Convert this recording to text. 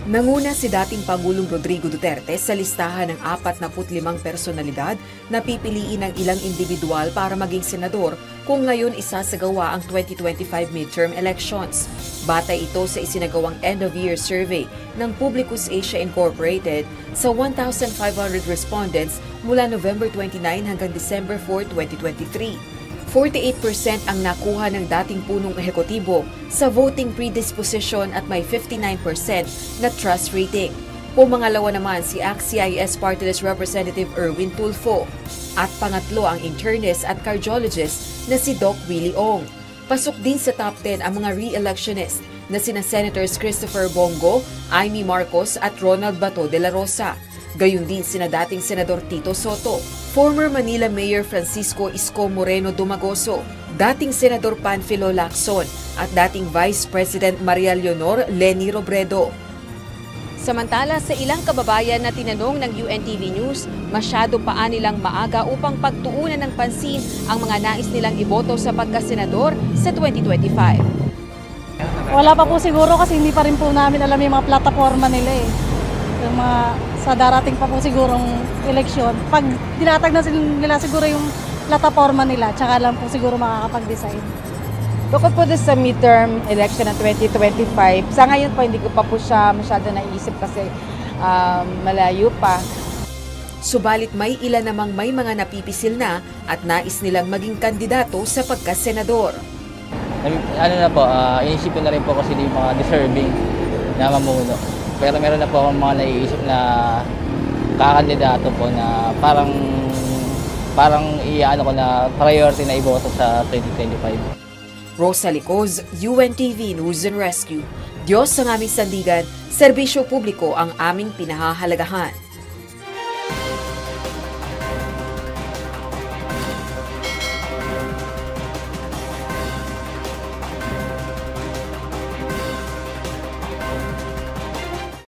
Nanguna si dating Pangulong Rodrigo Duterte sa listahan ng 45 personalidad na pipiliin ng ilang individual para maging senador kung ngayon isasagawa ang 2025 midterm elections. Batay ito sa isinagawang end-of-year survey ng Publicus Asia Incorporated sa 1,500 respondents mula November 29 hanggang December 4, 2023. 48% ang nakuha ng dating punong ehekutibo sa voting predisposition at may 59% na trust rating. Pumangalawa naman si ACT-CIS Party List Representative Erwin Tulfo at pangatlo ang internist at cardiologist na si Doc Willie Ong. Pasok din sa top 10 ang mga re-electionist na sina Senators Christopher Bongo, Amy Marcos at Ronald Bato de la Rosa. Gayun din sina dating Senador Tito Soto, former Manila Mayor Francisco Isko Moreno Dumagoso, dating Senador Panfilo Lacson at dating Vice President Maria Leonor Leni Robredo. Samantala sa ilang kababayan na tinanong ng UNTV News, masyado pa nilang maaga upang pagtuunan ng pansin ang mga nais nilang iboto sa pagkasenador sa 2025. Wala pa po siguro kasi hindi pa rin po namin alam yung mga plataforma nila eh. Yung mga sa darating pa po sigurong eleksyon. Pag dinatag na nila siguro yung plataforma nila, tsaka lang po siguro makakapag-design. Bukod po sa midterm election ng 2025, sa ngayon po hindi ko pa po siya masyado naisip kasi malayo pa. Subalit may ilan namang may mga napipisil na at nais nilang maging kandidato sa pagkasenador. Ano na po, inisipin na rin po kasi yung mga deserving na mamuno. Pero meron na po akong mga naiisip na kakandidato po na parang iano ko na priority na iboto sa 2025. Rosa Licoz, UNTV News and Rescue. Diyos ang aming sandigan, serbisyo publiko ang aming pinahahalagahan.